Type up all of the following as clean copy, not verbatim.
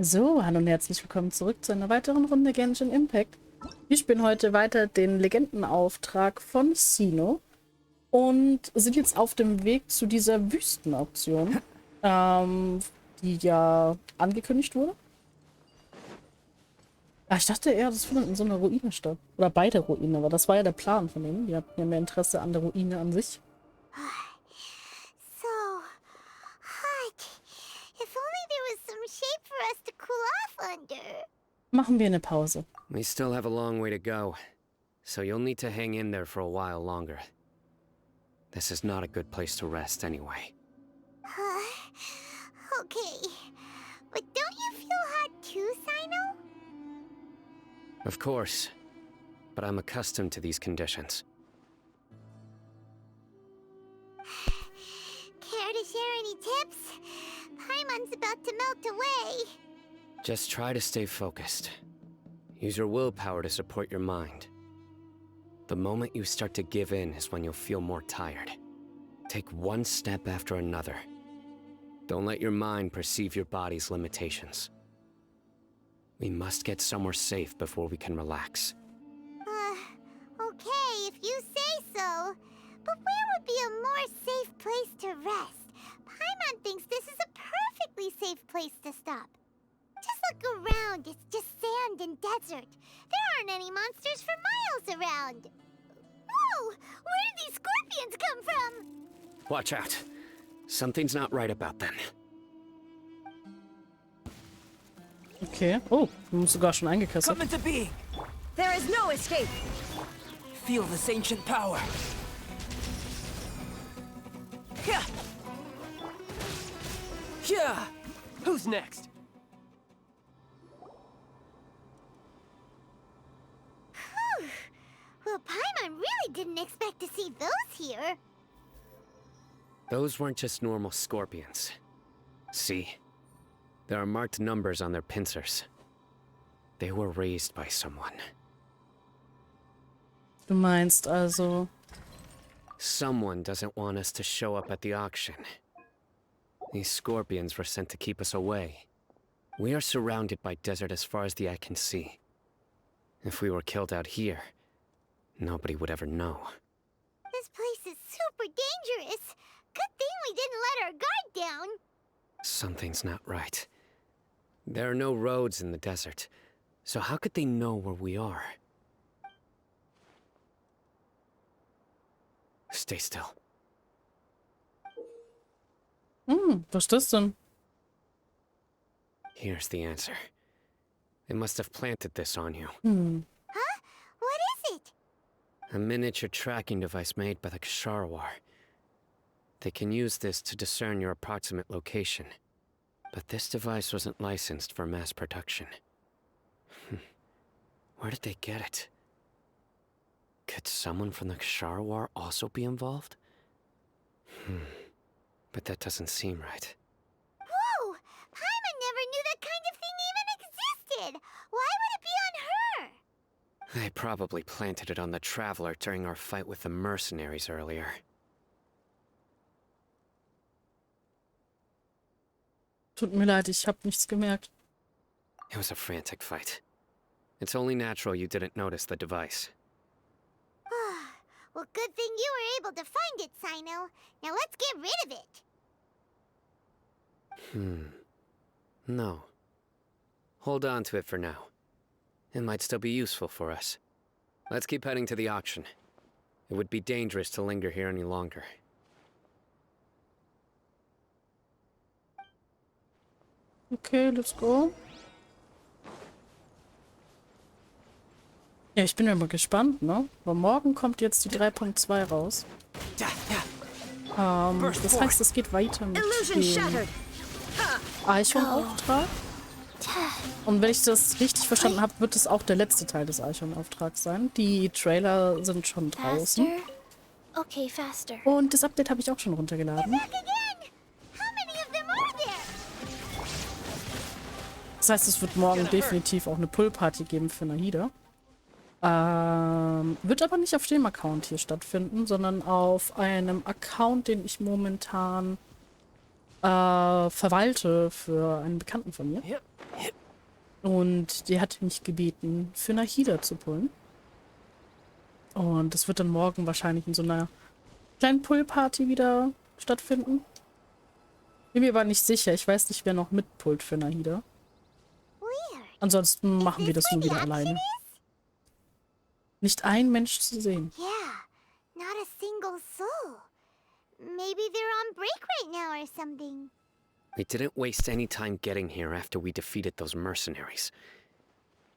So, hallo und herzlich willkommen zurück zu einer weiteren Runde Genshin Impact. Wir spielen heute weiter den Legendenauftrag von Cyno und sind jetzt auf dem Weg zu dieser Wüstenauktion, die ja angekündigt wurde. Ich dachte eher, das findet in so einer Ruine statt. Oder bei der Ruine, aber das war ja der Plan von denen. Die hatten ja mehr Interesse an der Ruine an sich. So hot. If only there was some shade for us to cool off under. Machen wir eine Pause. We still have a long way to go, so you'll need to hang in there for a while longer. This is not a good place to rest anyway. Okay. But don't you feel hot too, Cyno? Of course, but I'm accustomed to these conditions. Care to share any tips? Paimon's about to melt away. Just try to stay focused. Use your willpower to support your mind. The moment you start to give in is when you'll feel more tired. Take one step after another. Don't let your mind perceive your body's limitations. We must get somewhere safe before we can relax. Okay, if you say so. But where would be a more safe place to rest? Paimon thinks this is a perfectly safe place to stop. Just look around, it's just sand and desert. There aren't any monsters for miles around. Whoa! Where did these scorpions come from? Watch out. Something's not right about them. Okay. Oh, wir haben uns sogar schon eingekesselt. Come into being. There is no escape. Feel this ancient power. Yeah. Yeah. Who's next? Well, Paimon really didn't expect to see those here. Those weren't just normal scorpions. See? There are marked numbers on their pincers. They were raised by someone. Du meinst also... Someone doesn't want us to show up at the auction. These scorpions were sent to keep us away. We are surrounded by desert as far as the eye can see. If we were killed out here, nobody would ever know. This place is super dangerous. Good thing we didn't let our guard down. Something's not right. There are no roads in the desert, so how could they know where we are? Stay still. Was ist das denn? Here's the answer. They must have planted this on you. Huh? What is it? A miniature tracking device made by the Ksharawar. They can use this to discern your approximate location. But this device wasn't licensed for mass production. Where did they get it? Could someone from the Ksharawar also be involved? But that doesn't seem right. Whoa! Paimon never knew that kind of thing even existed! Why would it be on her? They probably planted it on the Traveler during our fight with the mercenaries earlier. Tut mir leid, ich habe nichts gemerkt. It was a frantic fight. It's only natural you didn't notice the device. Well, good thing you were able to find it, Cyno. Now let's get rid of it. No. Hold on to it for now. It might still be useful for us. Let's keep heading to the auction. It would be dangerous to linger here any longer. Okay, let's go. Ja, ich bin ja mal gespannt, ne? Weil morgen kommt jetzt die 3.2 raus. Das heißt, es geht weiter mit dem Eichhornauftrag. Und wenn ich das richtig verstanden habe, wird es auch der letzte Teil des Eichhornauftrags sein. Die Trailer sind schon draußen. Okay, faster. Und das Update habe ich auch schon runtergeladen. Das heißt, es wird morgen definitiv auch eine Pull-Party geben für Nahida. Wird aber nicht auf dem Account hier stattfinden, sondern auf einem Account, den ich momentan verwalte für einen Bekannten von mir. Und die hat mich gebeten, für Nahida zu pullen. Und das wird dann morgen wahrscheinlich in so einer kleinen Pull-Party wieder stattfinden. Bin mir aber nicht sicher. Ich weiß nicht, wer noch mitpullt für Nahida. Weird. Ansonsten Is machen wir this das where nur the wieder action alleine. is? Nicht ein Mensch zu sehen. Yeah, not a single soul. Maybe they're on break right now or something. We didn't waste any time getting here after we defeated those mercenaries.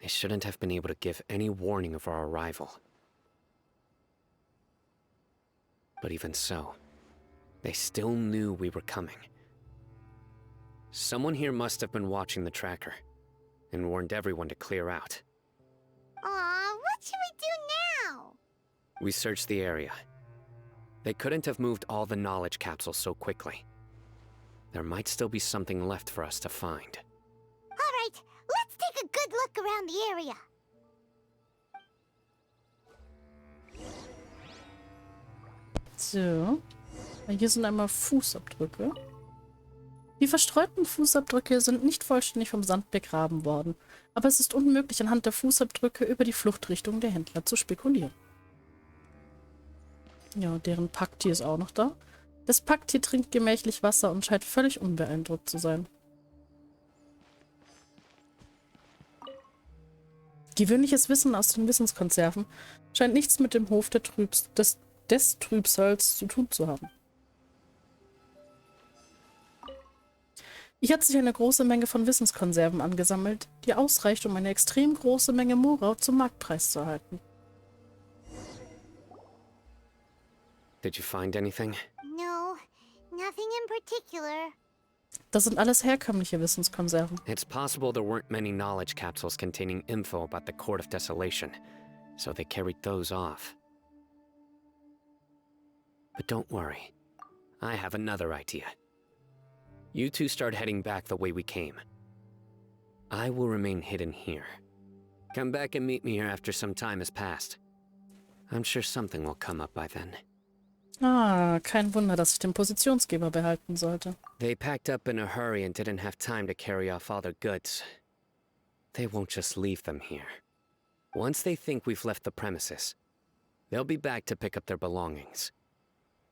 They shouldn't have been able to give any warning of our arrival. But even so, they still knew we were coming. Someone here must have been watching the tracker and warned everyone to clear out. Aw, what should we do now? We searched the area. They couldn't have moved all the knowledge capsules so quickly. There might still be something left for us to find. All right, let's take a good look around the area. So. Hier sind einmal Fußabdrücke. Die verstreuten Fußabdrücke sind nicht vollständig vom Sand begraben worden, aber es ist unmöglich, anhand der Fußabdrücke über die Fluchtrichtung der Händler zu spekulieren. Ja, deren Packtier ist auch noch da. Das Packtier trinkt gemächlich Wasser und scheint völlig unbeeindruckt zu sein. Gewöhnliches Wissen aus den Wissenskonserven scheint nichts mit dem Hof des Trübsals zu tun zu haben. Hier hat sich eine große Menge von Wissenskonserven angesammelt, die ausreicht, um eine extrem große Menge Mora zum Marktpreis zu erhalten. Did you find anything? No, nothing in particular. Das sind alles herkömmliche Wissenskonserven. It's possible there weren't many knowledge capsules containing info about the Court of Desolation, so they carried those off. But don't worry. I have another idea. You two start heading back the way we came. I will remain hidden here. Come back and meet me here after some time has passed. I'm sure something will come up by then. Ah, kein Wunder, dass ich den Positionsgeber behalten sollte. They packed up in a hurry and didn't have time to carry off all their goods. They won't just leave them here. Once they think we've left the premises, they'll be back to pick up their belongings.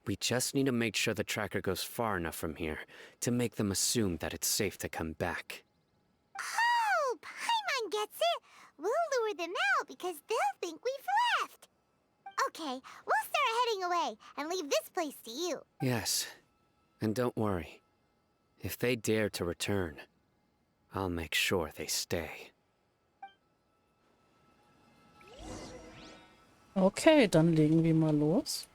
We just need to make sure the tracker goes far enough from here to make them assume that it's safe to come back. Oh, Paimon gets it. We'll lure them out because they'll think we've left. Okay, we'll start heading away and leave this place to you. Yes, and don't worry. If they dare to return, I'll make sure they stay. Okay, dann legen wir mal los.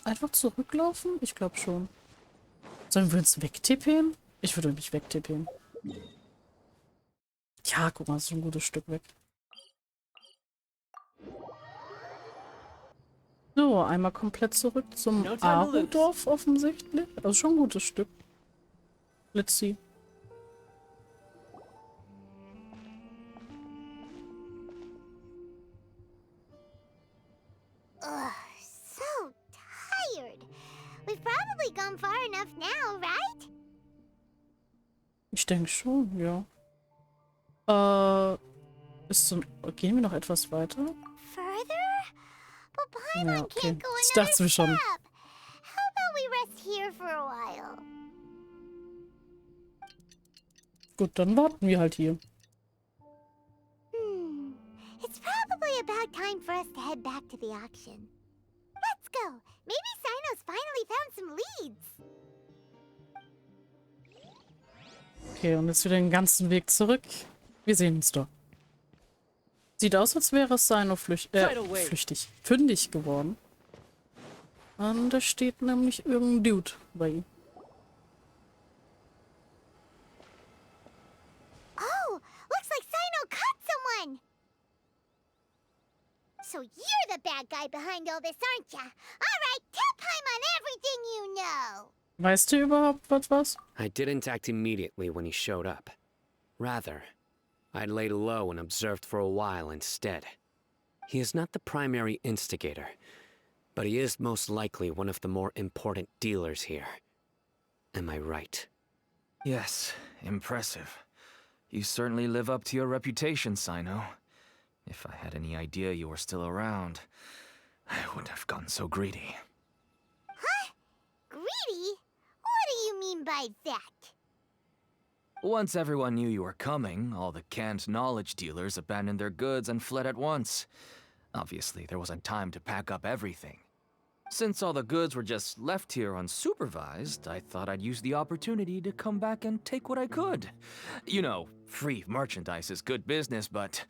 Einfach zurücklaufen? Ich glaube schon. Sollen wir uns wegtippen? Ich würde mich wegtippen. Ja, guck mal, das ist schon ein gutes Stück weg. So, einmal komplett zurück zum Arendorf offensichtlich. Also schon ein gutes Stück. Let's see. Ugh, so tired. We've probably gone far enough now, right? Ich denke schon, ja. Gehen wir noch etwas weiter? Further? But Paimon Ja, okay. can't go Ich another dachte mir schon. step. How about we rest here for a while? Gut, dann warten wir halt hier. It's probably about time for us to head back to the auction. Let's go. Maybe Cyno's finally found some leads. Okay, und jetzt wieder den ganzen Weg zurück. Wir sehen uns doch. Sieht aus, als wäre Cyno fündig geworden. Und da steht nämlich irgendein Dude bei ihm. Oh, looks like Cyno caught someone. So you're the bad guy behind all this, aren't ya? All right, tell Paimon everything you know. Weißt du überhaupt was? I didn't act immediately when he showed up. Rather, I laid low and observed for a while instead. He is not the primary instigator, but he is most likely one of the more important dealers here. Am I right? Yes, impressive. You certainly live up to your reputation, Cyno. If I had any idea you were still around, I wouldn't have gotten so greedy. Greedy? What do you mean by that? Once everyone knew you were coming, all the canned knowledge dealers abandoned their goods and fled at once. Obviously, there wasn't time to pack up everything. Since all the goods were just left here unsupervised, I thought I'd use the opportunity to come back and take what I could. You know, free merchandise is good business, but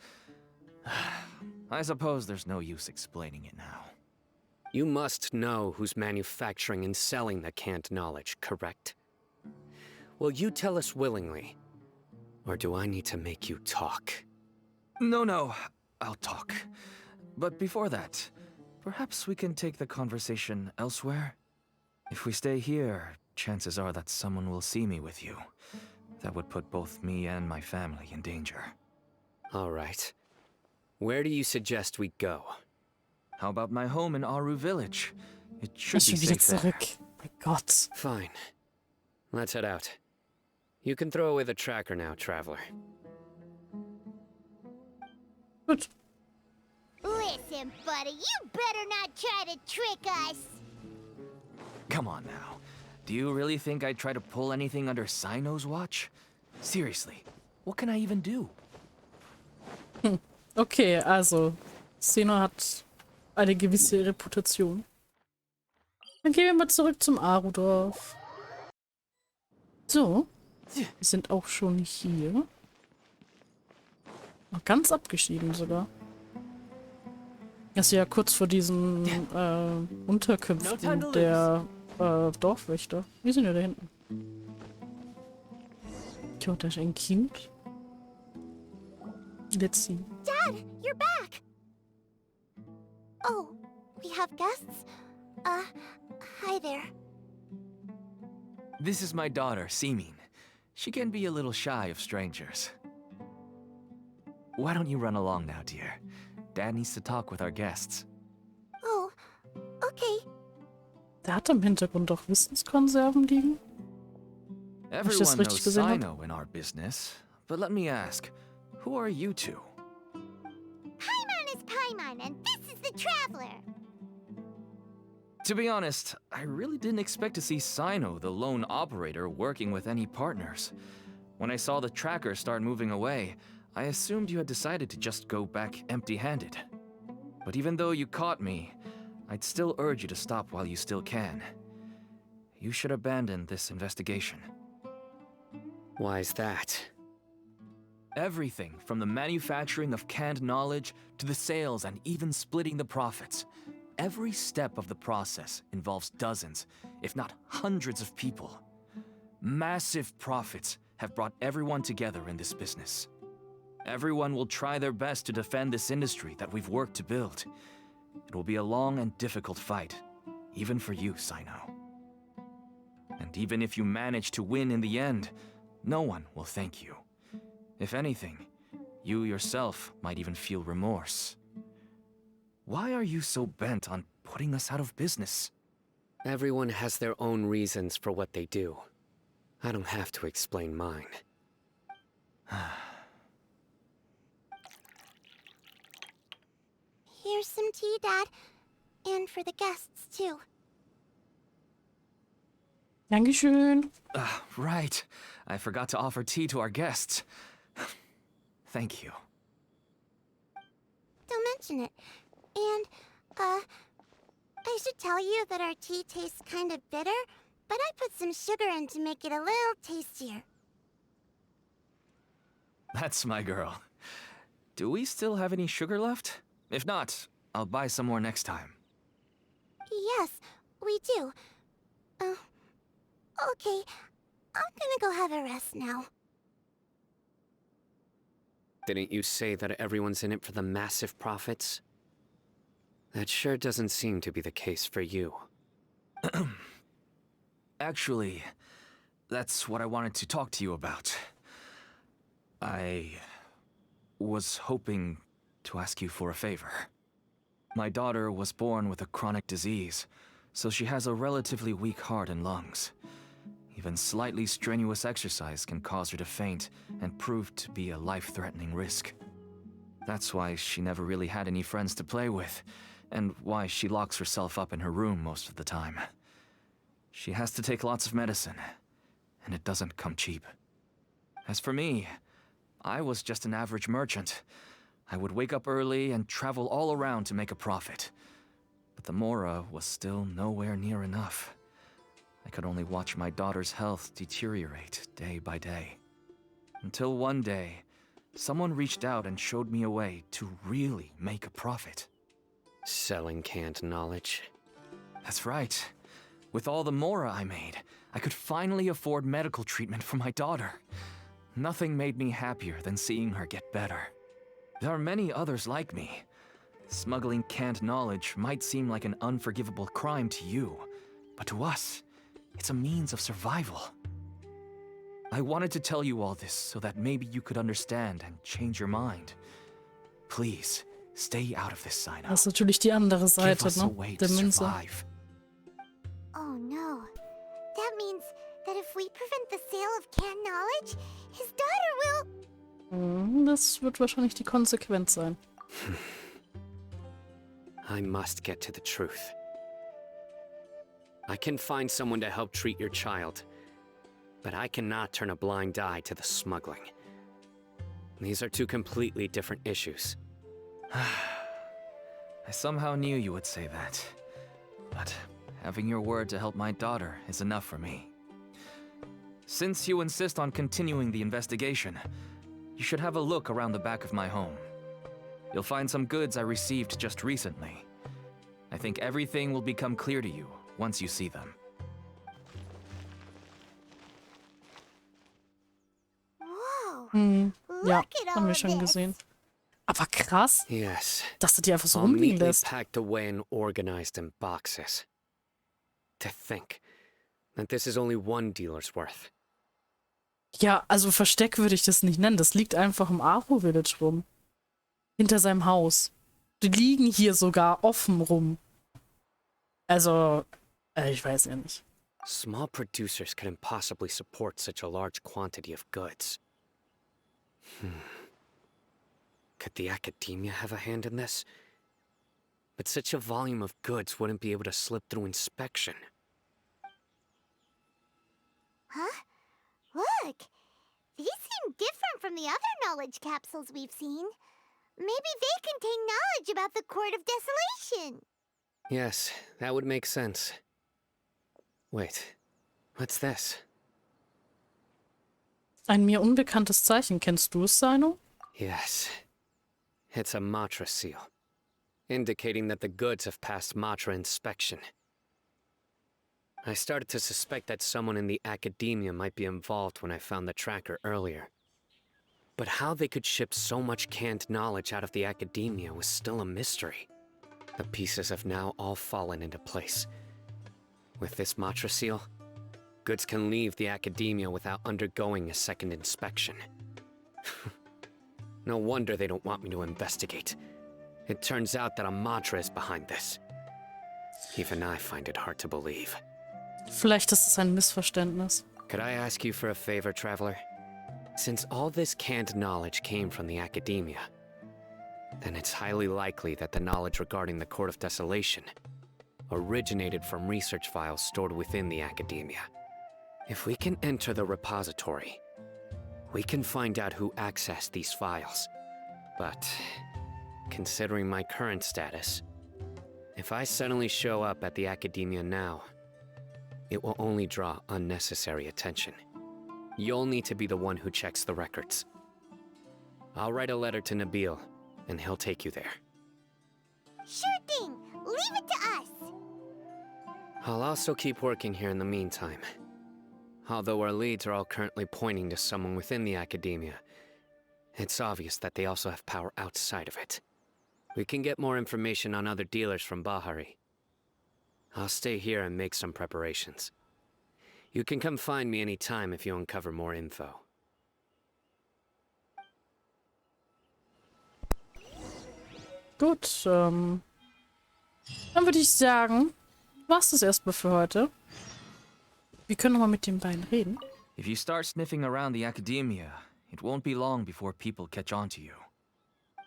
I suppose there's no use explaining it now. You must know who's manufacturing and selling the canned knowledge, correct? Will you tell us willingly? Or do I need to make you talk? No, I'll talk. But before that, perhaps we can take the conversation elsewhere? If we stay here, chances are that someone will see me with you. That would put both me and my family in danger. All right. Where do you suggest we go? How about my home in Aru Village? It should Ich be schon wieder safe there. zurück. Mein Gott. Fine. Let's head out. You can throw away the tracker now, traveler. Gut. Listen, buddy, you better not try to trick us. Come on now. Do you really think I'd try to pull anything under Cyno's watch? Seriously, what can I even do? Okay, also, Cyno hat eine gewisse Reputation. Dann gehen wir mal zurück zum Aru-Dorf. So, wir sind auch schon hier. Noch ganz abgeschieden sogar. Das ist ja kurz vor diesen Unterkünften der Dorfwächter. Wir sind ja da hinten. Tja, da ist ein Kind. Let's see. Dad, you're back. Oh, we have guests? Hi there. This is my daughter, Simin. She can be a little shy of strangers. Why don't you run along now, dear? Dad needs to talk with our guests. Oh, okay. Der hat am Hintergrund doch Wissenskonserven liegen. Everyone das richtig knows gesehen habe? Cyno in our business, but let me ask, who are you two? Paimon is Paimon, and this is the Traveler. To be honest, I really didn't expect to see Cyno, the lone operator, working with any partners. When I saw the tracker start moving away, I assumed you had decided to just go back empty-handed. But even though you caught me, I'd still urge you to stop while you still can. You should abandon this investigation. Why's that? Everything from the manufacturing of canned knowledge to the sales and even splitting the profits. Every step of the process involves dozens, if not hundreds of people. Massive profits have brought everyone together in this business. Everyone will try their best to defend this industry that we've worked to build. It will be a long and difficult fight, even for you, Cyno. And even if you manage to win in the end, no one will thank you. If anything, you yourself might even feel remorse. Why are you so bent on putting us out of business? Everyone has their own reasons for what they do. I don't have to explain mine. Here's some tea, Dad. And for the guests, too. Dankeschön. Right. I forgot to offer tea to our guests. Thank you. Don't mention it. And, I should tell you that our tea tastes kind of bitter, but I put some sugar in to make it a little tastier. That's my girl. Do we still have any sugar left? If not, I'll buy some more next time. Yes, we do. Okay. I'm gonna go have a rest now. Didn't you say that everyone's in it for the massive profits? That sure doesn't seem to be the case for you. Actually, that's what I wanted to talk to you about. I was hoping to ask you for a favor. My daughter was born with a chronic disease, so she has a relatively weak heart and lungs. Even slightly strenuous exercise can cause her to faint and prove to be a life-threatening risk. That's why she never really had any friends to play with, and why she locks herself up in her room most of the time. She has to take lots of medicine, and it doesn't come cheap. As for me, I was just an average merchant. I would wake up early and travel all around to make a profit. But the Mora was still nowhere near enough. I could only watch my daughter's health deteriorate day by day. Until one day, someone reached out and showed me a way to really make a profit. Selling canned knowledge. That's right. With all the Mora I made, I could finally afford medical treatment for my daughter. Nothing made me happier than seeing her get better. There are many others like me. Smuggling canned knowledge might seem like an unforgivable crime to you, but to us, it's a means of survival. I wanted to tell you all this so that maybe you could understand and change your mind. Please, stay out of this, Cyno. Das ist natürlich die andere Give Seite, us a ne? way Der to Münze. survive. Oh no. That means that if we prevent the sale of canned knowledge, his daughter will... Das wird wahrscheinlich die Konsequenz sein. I must get to the truth. I can find someone to help treat your child, but I cannot turn a blind eye to the smuggling. These are two completely different issues. I somehow knew you would say that. But having your word to help my daughter is enough for me. Since you insist on continuing the investigation, you should have a look around the back of my home. You'll find some goods I received just recently. I think everything will become clear to you once you see them. Whoa. Ja, Look at haben all wir of schon this. gesehen. Aber krass, Yes, dass du die einfach so all rumliegen neatly lässt. packed away and organized in boxes. To think that this is only one dealer's worth. Ja, also Versteck würde ich das nicht nennen. Das liegt einfach im Aro Village rum. Hinter seinem Haus. Die liegen hier sogar offen rum. Also, ich weiß ja nicht. Small producers couldn't possibly support such a large quantity of goods. Could the academia have a hand in this? But such a volume of goods wouldn't be able to slip through inspection. Huh? Look! These seem different from the other knowledge capsules we've seen. Maybe they contain knowledge about the Court of Desolation. Yes, that would make sense. Wait, what's this? Ein mir unbekanntes Zeichen. Kennst du es, Cyno? Yes, it's a Matra seal, indicating that the goods have passed Matra inspection. I started to suspect that someone in the academia might be involved when I found the tracker earlier. But how they could ship so much canned knowledge out of the academia was still a mystery. The pieces have now all fallen into place. With this Matra seal, goods can leave the academia without undergoing a second inspection. No wonder they don't want me to investigate. It turns out that a Matra is behind this. Even I find it hard to believe. Vielleicht ist es ein Missverständnis. Could I ask you for a favor, Traveler? Since all this canned knowledge came from the academia, then it's highly likely that the knowledge regarding the Court of Desolation originated from research files stored within the academia. If we can enter the repository, we can find out who accessed these files. But, considering my current status, if I suddenly show up at the academia now, it will only draw unnecessary attention. You'll need to be the one who checks the records. I'll write a letter to Nabil, and he'll take you there. Sure thing. Leave it to us. I'll also keep working here in the meantime. Although our leads are all currently pointing to someone within the academia, it's obvious that they also have power outside of it. We can get more information on other dealers from Bahari. I'll stay here and make some preparations. You can come find me anytime if you uncover more info. Gut, dann würde ich sagen, war's das erstmal für heute. Wir können noch mal mit den beiden reden. If you start sniffing around the academia, it won't be long before people catch on to you.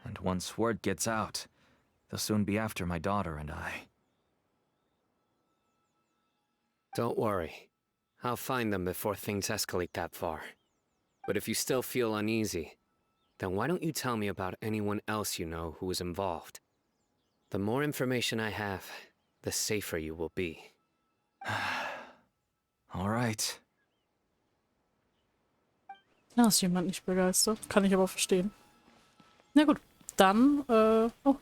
And once word gets out, they'll soon be after my daughter and I. Don't worry. I'll find them before things escalate that far. But if you still feel uneasy, then why don't you tell me about anyone else you know who was involved? The more information I have, the safer you will be. All right. Da ist jemand nicht begeistert. Kann ich aber verstehen. Na gut, dann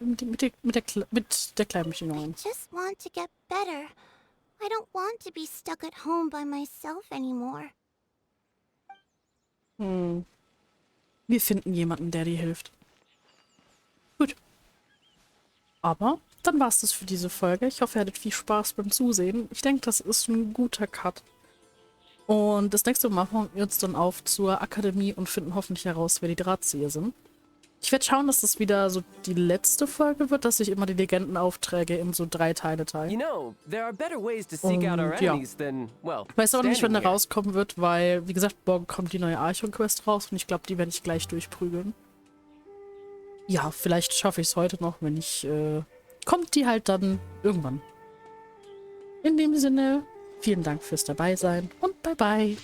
mit der kleinen Maschine. Just want to get better. I don't want to be stuck at home by myself anymore. Wir finden jemanden, der dir hilft. Gut. Aber dann war es das für diese Folge. Ich hoffe, ihr hattet viel Spaß beim Zusehen. Ich denke, das ist ein guter Cut. Und das nächste Mal machen wir uns dann auf zur Akademie und finden hoffentlich heraus, wer die Drahtzieher sind. Ich werde schauen, dass das wieder so die letzte Folge wird, dass ich immer die Legendenaufträge in so 3 Teile teile. You know, there are better ways to seek out our enemies than, well, Ich weiß aber nicht, wann der standing here. rauskommen wird, weil, wie gesagt, morgen kommt die neue Archon-Quest raus und ich glaube, die werde ich gleich durchprügeln. Ja, vielleicht schaffe ich es heute noch, wenn nicht, kommt die halt dann irgendwann. In dem Sinne, vielen Dank fürs Dabeisein und bye bye.